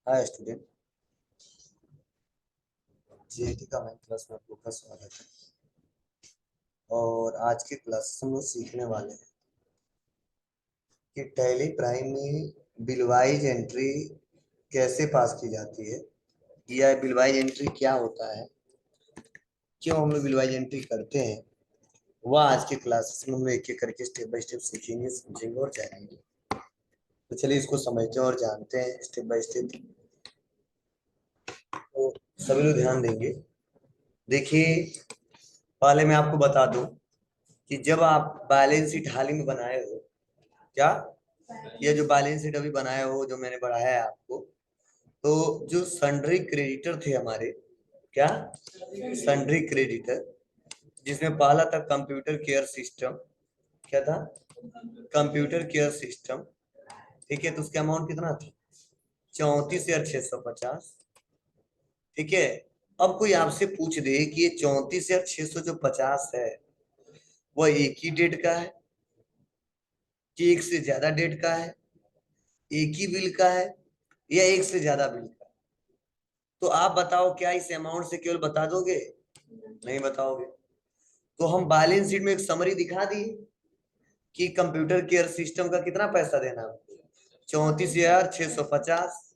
Hi student, GIT का मैं class में आपका स्वागत है। और आज की क्लास हम लोग सीखने वाले हैं कि टैली प्राइम में बिलवाइज एंट्री कैसे पास की जाती है, या बिलवाइज एंट्री क्या होता है, क्यों हम लोग बिलवाइज एंट्री करते हैं। वह आज की क्लास में हम लोग एक एक करके स्टेप बाय स्टेप सीखेंगे, समझेंगे और जानेंगे। तो चलिए इसको समझते हैं और जानते हैं स्टेप बाय स्टेप। तो सभी लोग ध्यान देंगे। देखिए, पहले मैं आपको बता दूं कि जब आप बैलेंस शीट हाल ही में बनाए हो, क्या ये जो बैलेंस शीट अभी बनाए हो, जो मैंने बढ़ाया है आपको, तो जो सन्ड्री क्रेडिटर थे हमारे, क्या सन्ड्री क्रेडिटर, जिसमें पहला था कंप्यूटर केयर सिस्टम। क्या था? Computer care system. ठीक है, तो उसका अमाउंट कितना था? 34,650। ठीक है, अब कोई आपसे पूछ दे कि ये 34,600 जो 50 है, वह एक ही डेट का है कि एक से ज्यादा डेट का है, एक ही बिल का है, या एक से ज्यादा बिल का है? तो आप बताओ, क्या इस अमाउंट से केवल बता दोगे? नहीं बताओगे। तो हम बैलेंस शीट में एक समरी दिखा दिए कि कंप्यूटर केयर सिस्टम का कितना पैसा देना है, 34,650।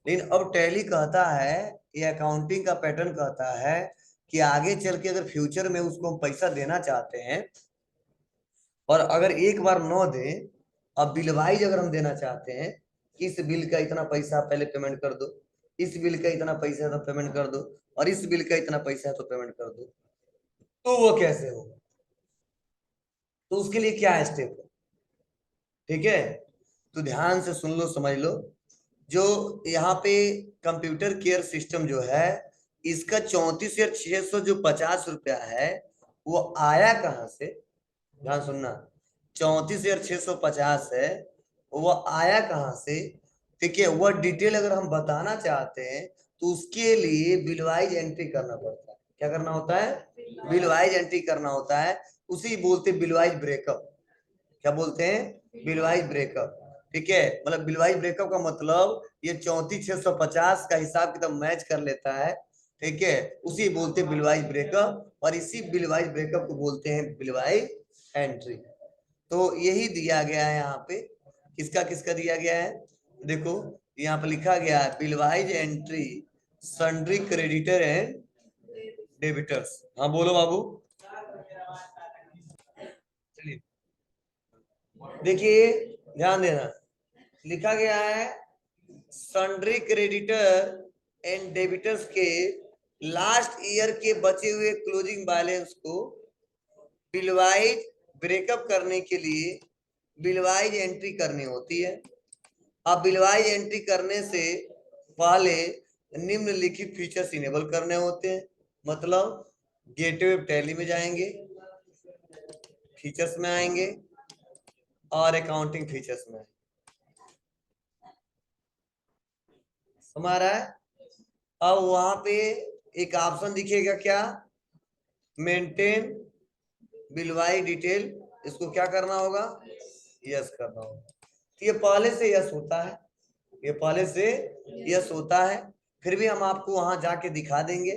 लेकिन अब टैली कहता है, ये अकाउंटिंग का पैटर्न कहता है कि आगे चल के अगर फ्यूचर में उसको हम पैसा देना चाहते हैं, और अगर एक बार न दे, अब बिल वाइज अगर हम देना चाहते हैं, इस बिल का इतना पैसा पहले पेमेंट कर दो, इस बिल का इतना पैसा तो पेमेंट कर दो, और इस बिल का इतना पैसा तो पेमेंट कर दो, तो वो कैसे होगा? तो उसके लिए क्या स्टेप है? ठीक है, तो ध्यान से सुन लो, समझ लो। जो यहाँ पे कंप्यूटर केयर सिस्टम जो है, इसका 34,600 जो 50 रुपया है, वो आया कहाँ से? ध्यान सुनना, 34,650 है, वो आया कहाँ से? ठीक है, वह डिटेल अगर हम बताना चाहते हैं तो उसके लिए बिलवाइज एंट्री करना पड़ता है। क्या करना होता है? बिलवाइज एंट्री करना होता है। उसी बोलते बिलवाइज ब्रेकअप। क्या बोलते हैं? बिलवाइज ब्रेकअप। ठीक है, मतलब बिलवाइज ब्रेकअप का मतलब ये 34,650 का हिसाब किताब मैच कर लेता है। ठीक है, उसी बोलते हैं बिलवाइज ब्रेकअप, और इसी बिलवाइज ब्रेकअप को बोलते हैं बिलवाइज एंट्री। तो यही दिया गया है यहाँ पे। किसका किसका दिया गया है? देखो, यहाँ पे लिखा गया है billwise entry sundry creditor and debtors. हाँ बोलो बाबू। चलिए देखिए, ध्यान देना, लिखा गया है सन्ड्री क्रेडिटर एंड डेबिटर्स के लास्ट ईयर के बचे हुए क्लोजिंग बैलेंस को बिलवाइज ब्रेकअप करने के लिए बिलवाइज एंट्री करनी होती है। अब बिलवाइज एंट्री करने से पहले निम्नलिखित फीचर्स इनेबल करने होते हैं। मतलब गेटवे टैली में जाएंगे, फीचर्स में आएंगे, और अकाउंटिंग फीचर्स में हमारा है। अब वहां पे एक ऑप्शन दिखेगा, क्या? Maintain billwise detail. इसको क्या करना होगा? यस करना होगा। तो ये पहले से यस होता है, ये पहले से यस होता है, फिर भी हम आपको वहां जाके दिखा देंगे।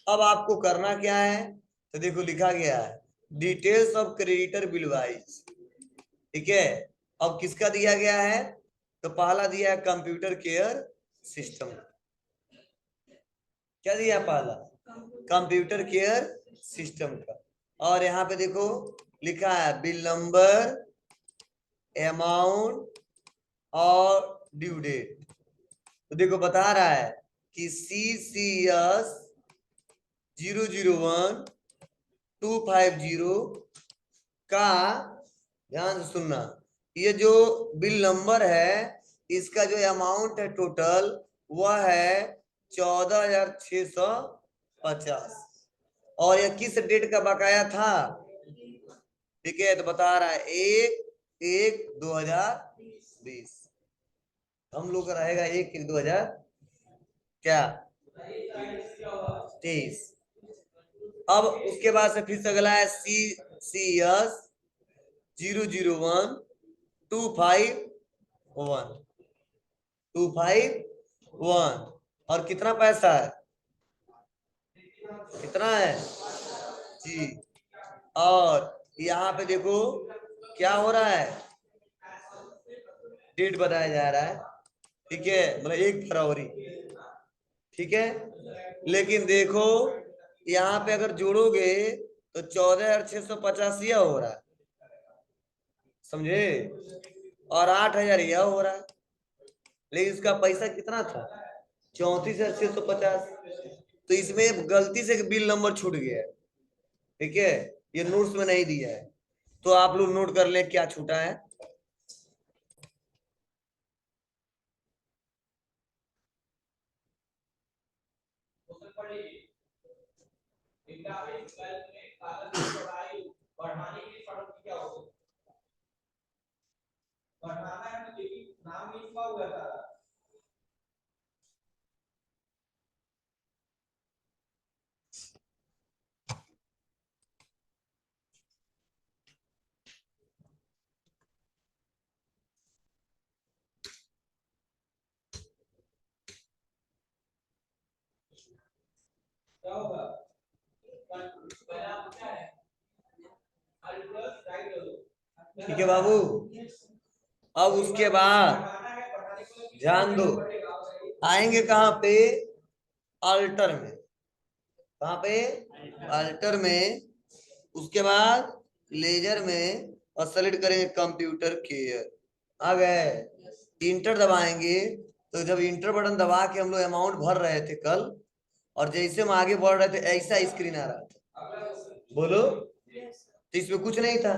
अब आपको करना क्या है? तो देखो, लिखा गया है डिटेल्स ऑफ क्रेडिटर बिलवाइज। ठीक है, अब किसका दिया गया है? तो पहला दिया है कंप्यूटर केयर सिस्टम। क्या दिया पहला? कंप्यूटर केयर सिस्टम का। और यहाँ पे देखो लिखा है बिल नंबर, अमाउंट और ड्यू डेट। तो देखो बता रहा है कि CCS 001-250 का, ध्यान से सुनना, ये जो बिल नंबर है, इसका जो अमाउंट है टोटल, वह है 14,650। और यह किस डेट का बकाया था? ठीक है, तो बता रहा है 1/1/2020। हम लोग का रहेगा 1/1/2000 क्या 23। अब उसके बाद से फिर से अगला है CCS 001-251 वन। और कितना पैसा है, कितना है जी। और यहाँ पे देखो क्या हो रहा है, डेट बताया जा रहा है, ठीक है, मतलब 1 फरवरी, ठीक है। लेकिन देखो यहाँ पे अगर जोड़ोगे तो 14,650 यह हो रहा है, समझे, और 8,000 यह हो रहा है, लेकिन इसका पैसा कितना था, 34,650। तो इसमें गलती से बिल नंबर छूट गया है, ठीक है, ये नोट्स में नहीं दिया है, तो आप लोग नोट कर ले क्या छूटा है। ठीक है बाबू। अब उसके बाद ध्यान दो, आएंगे कहाँ पे, अल्टर में, कहाँ पे, अल्टर में। उसके बाद लेजर में और सेलेक्ट करेंगे कंप्यूटर केयर, आ गए। इंटर दबाएंगे, तो जब इंटर बटन दबा के हम लोग अमाउंट भर रहे थे कल, और जैसे हम आगे बढ़ रहे थे ऐसा स्क्रीन आ रहा था, बोलो, तो इसमें कुछ नहीं था,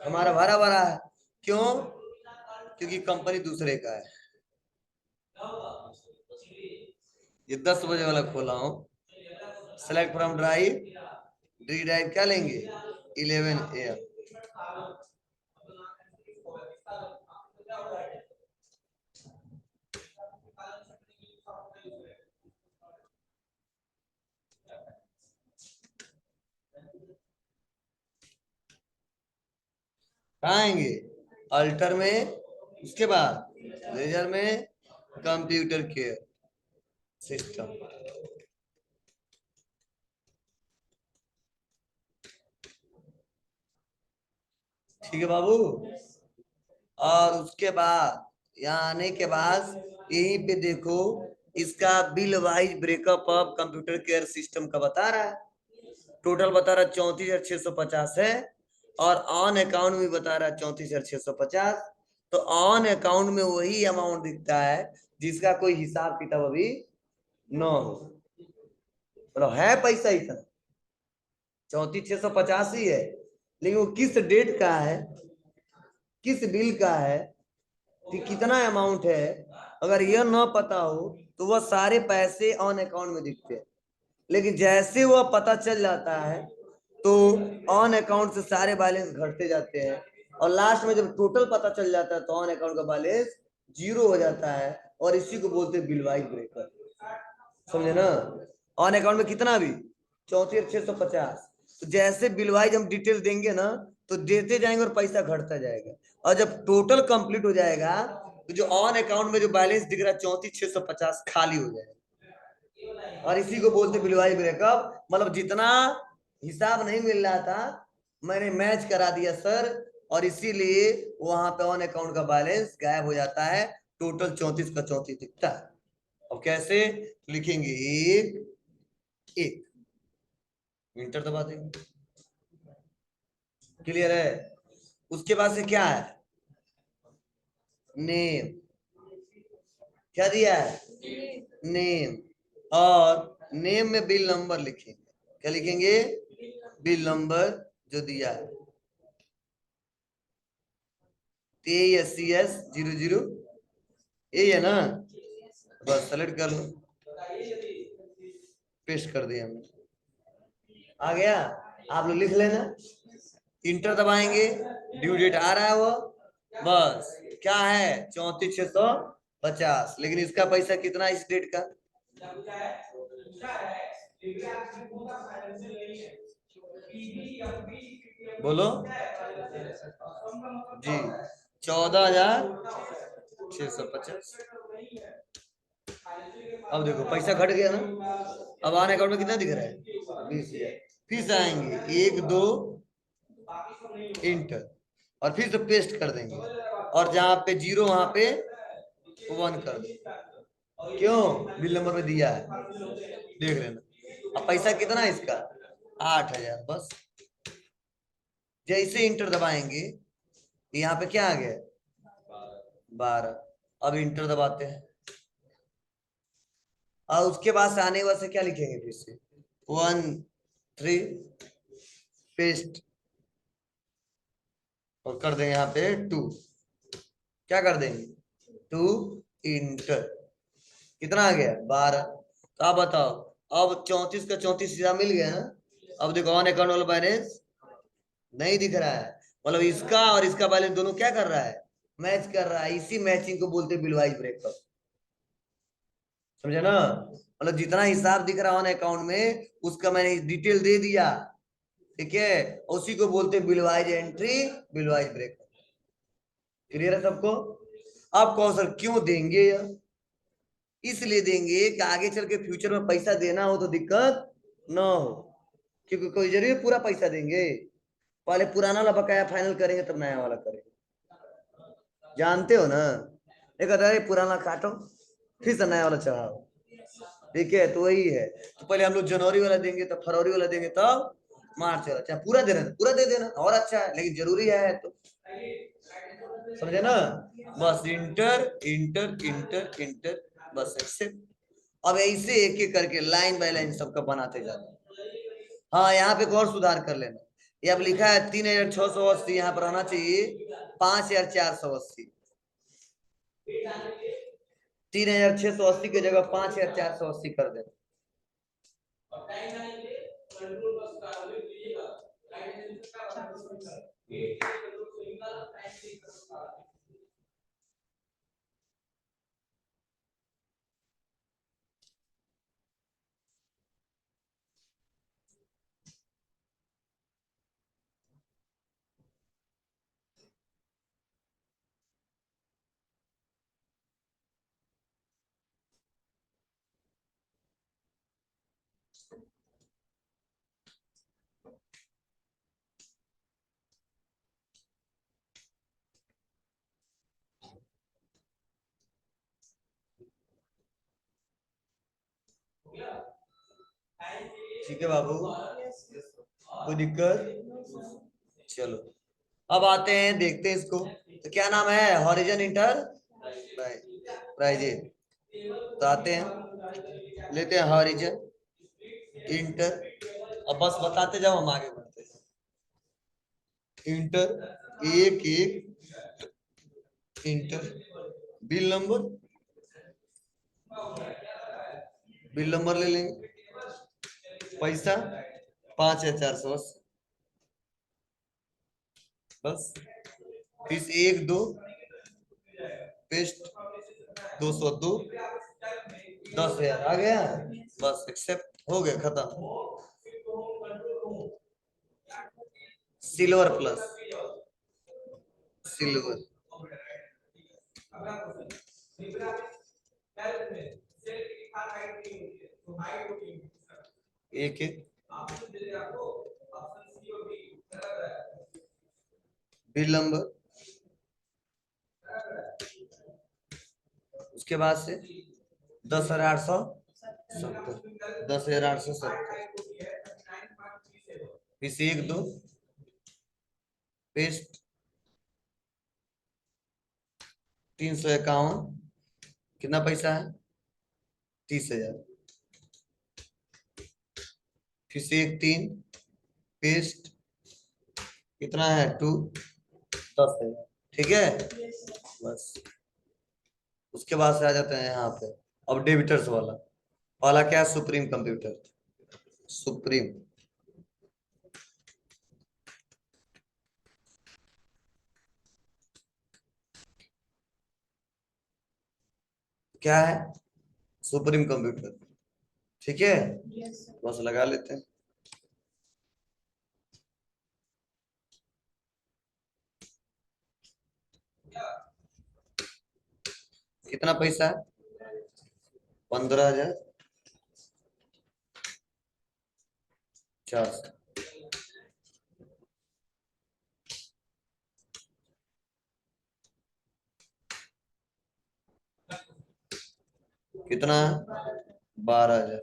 हमारा भरा भरा है, क्यों, क्योंकि कंपनी दूसरे का है। ये 10 बजे वाला खोला हूँ, select from drive, D drive क्या लेंगे, 11 AM। आएंगे अल्टर में, उसके बाद लेजर में, कंप्यूटर केयर सिस्टम, ठीक है बाबू। और उसके बाद यहाँ आने के बाद यहीं पे देखो, इसका bill wise breakup of computer care system का बता रहा है, टोटल बता रहा है 34,650 है, और ऑन अकाउंट में बता रहा है 34,650। तो ऑन अकाउंट में वही अमाउंट दिखता है जिसका कोई हिसाब किताब अभी न हो, मतलब है पैसा इतना 34,650 ही है, लेकिन वो किस डेट का है, किस बिल का है, कि कितना अमाउंट है, अगर यह ना पता हो तो वह सारे पैसे ऑन अकाउंट में दिखते हैं। लेकिन जैसे वह पता चल जाता है तो ऑन अकाउंट से सारे बैलेंस घटते जाते हैं, और लास्ट में जब टोटल पता चल जाता है तो ऑन अकाउंट का बैलेंस 0 हो जाता है, और इसी को बोलते हैं बिल वाइज ब्रेकर, समझे ना। ऑन अकाउंट में कितना भी 34,650, तो जैसे बिल वाइज हम डिटेल देंगे ना तो देते जाएंगे और पैसा घटता जाएगा, और जब टोटल कंप्लीट हो जाएगा तो जो ऑन अकाउंट में जो बैलेंस दिख रहा है 34,650 खाली हो जाएगा, और इसी को बोलते बिल वाइज ब्रेकअप। मतलब जितना हिसाब नहीं मिल रहा था मैंने मैच करा दिया सर, और इसीलिए वहां पे ऑन अकाउंट का बैलेंस गायब हो जाता है, टोटल 34 का 34 दिखता है। अब कैसे लिखेंगे, एक एक, इंटर दबा देंगे, क्लियर है। उसके बाद से क्या है, नेम, क्या दिया है, नेम, और नेम में बिल नंबर लिखेंगे, क्या लिखेंगे, बिल नंबर जो दिया है, TASCS 00, यही है ना, बस सेलेक्ट कर लो, पेस्ट कर दिया हमने, आ गया। आप लोग लिख लेना, इंटर दबाएंगे, ड्यू डेट आ रहा है वो, बस क्या है 34,650, लेकिन इसका पैसा कितना इस डेट का, बोलो जी, 14,650, अब देखो पैसा घट गया ना, अब आने अकाउंट में कितना दिख रहा है? 20,000। फिर से आएंगे, 1 2 इंटर, और फिर से पेस्ट कर देंगे, और जहां पे 0 वहां पे 1 कर दे। क्यों? बिल नंबर में दिया है, देख लेना। अब पैसा कितना है इसका? 8,000। बस जैसे इंटर दबाएंगे, यहाँ पे क्या आ गया? 12। अब इंटर दबाते हैं, और उसके बाद से आने के बाद से क्या लिखेंगे? फिर से 1 3 पेस्ट, और कर देंगे यहाँ पे 2। क्या कर देंगे? 2 इंटर। कितना आ गया? 12। तो आप बताओ, अब 34 का 34 सीधा मिल गया ना। अब देखो ऑन अकाउंट वाला बैलेंस नहीं दिख रहा है, मतलब इसका और इसका बैलेंस दोनों क्या कर रहा है? मैच कर रहा है। इसी मैचिंग को बोलते हैं बिलवाइज ब्रेकअप। समझे ना? मतलब जितना हिसाब दिख रहा है ऑन अकाउंट में, उसका मैंने डिटेल दे दिया, ठीक है? उसी को बोलते हैं बिलवाइज एंट्री, बिलवाइज ब्रेकअप। क्लियर है सबको? आप कहो सर क्यों देंगे यार? इसलिए देंगे कि आगे चल के फ्यूचर में पैसा देना हो तो दिक्कत ना हो, क्योंकि कोई जरूरी पूरा पैसा देंगे? पहले पुराना वाला बकाया फाइनल करेंगे तब नया वाला करेंगे, जानते हो ना? एक अरे पुराना काटो, फिर से नया वाला चढ़ाओ, ठीक है? तो वही है। तो पहले हम लोग जनवरी वाला देंगे, तब फरवरी वाला देंगे, तब मार्च वाला। चाहे पूरा दे रहे हैं पूरा दे देना, और अच्छा है, लेकिन जरूरी है तो। समझे ना? बस इंटर इंटर इंटर इंटर, बस एक्सेप्ट। अब ऐसे एक एक करके लाइन बाय लाइन सबका बनाते जाते। हाँ, यहाँ पे एक और सुधार कर लेना। ये अब लिखा है 3,680, यहाँ पर आना चाहिए 5,480। 3,680 की जगह 5,480 कर देना। ठीक है बाबू, कोई दिक्कत? चलो, अब आते हैं, देखते हैं इसको। तो क्या नाम है? Horizon Enterprises. तो आते हैं, लेते हैं हॉरिजन इंटर, अब बस बताते जाओ, हम आगे बढ़ते हैं। इंटर एक एक inter, bill number, bill number ले लेंगे, पैसा 5,480, बस। फिर 1 2 पेस्ट, 202, 10,000 आ गया, बस एक्सेप्ट हो गया, खत्म। सिल्वर प्लस सिल्वर, एक एक बिल नंबर, उसके बाद से 10,870, 10,870, फिर 1 2 पेस्ट, 351, कितना पैसा है? 30,000। फिर से 1 3 पेस्ट, कितना है? 2 10,000, ठीक है? बस उसके बाद से आ जाते हैं यहाँ पे, अब डेबिटर्स वाला। वाला क्या है? Supreme computer, supreme. क्या है? सुप्रीम कंप्यूटर, ठीक है? बस लगा लेते हैं। कितना पैसा है? 15,400। कितना? 12,000।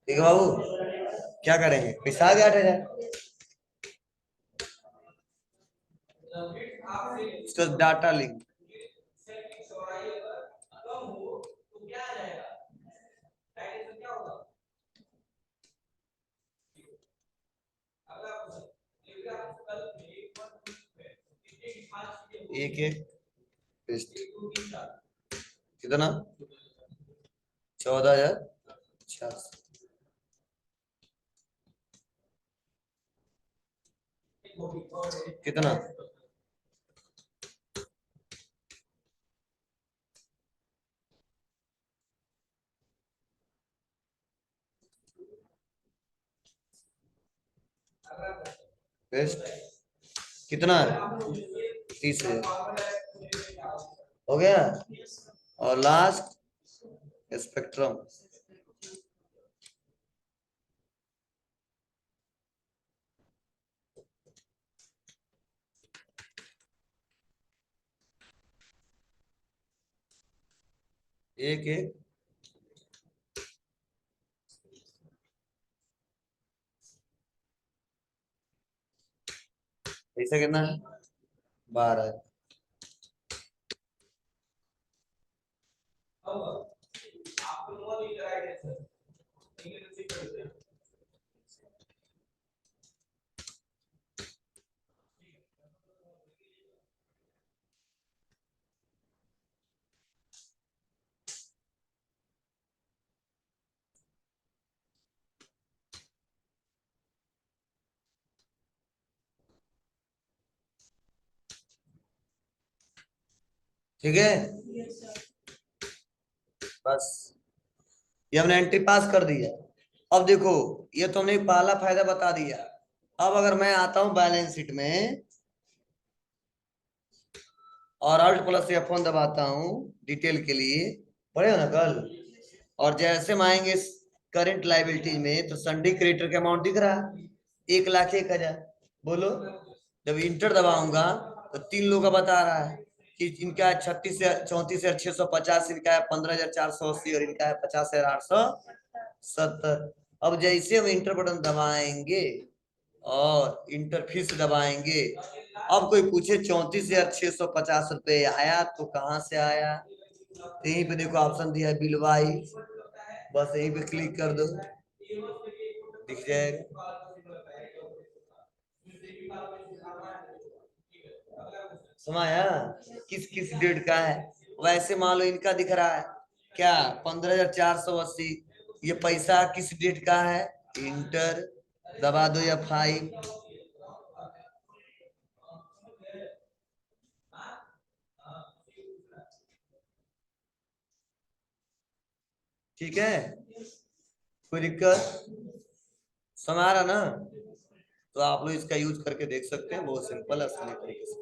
ठीक है बाबू, क्या करेंगे? पैसा आ गया 8,000। इसका डाटा लिंक। एक एक पेस्ट। कितना? 14,000। कितना? पेस्ट। कितना है? 30,000। हो गया। और लास्ट स्पेक्ट्रम। एक एक पैसा कितना है? 12। ठीक है, बस ये हमने एंट्री पास कर दिया। अब देखो, ये तो हमने पहला फायदा बता दिया। अब अगर मैं आता हूं बैलेंस शीट में और अल्ट प्लस F1 दबाता हूं डिटेल के लिए, पढ़े ना कल। और जैसे हम आएंगे करंट लाइबिलिटीज में तो सन्डी क्रेडिटर का अमाउंट दिख रहा है 1,01,000। बोलो, जब इंटर दबाऊंगा तो 3 लोगों का बता रहा है कि इनका है 34,650, इनका है 15,480 और इनका है 50,870। अब जैसे हम इंटर बटन दबाएंगे और इंटर फिर से दबाएंगे, अब कोई पूछे 34,650 रुपये आया तो कहाँ से आया? तो यहीं पे देखो ऑप्शन दिया है बिल वाइज, बस यहीं पे क्लिक कर दो, दिख जाएगा। समाया किस किस डेट का है? वैसे मान लो इनका दिख रहा है क्या, 15,480। ये पैसा किस डेट का है? इंटर दबा दो या 5। ठीक है, कोई दिक्कत? समझ रहा ना? तो आप लोग इसका यूज करके देख सकते हैं, बहुत सिंपल है, आसानी तरीके से।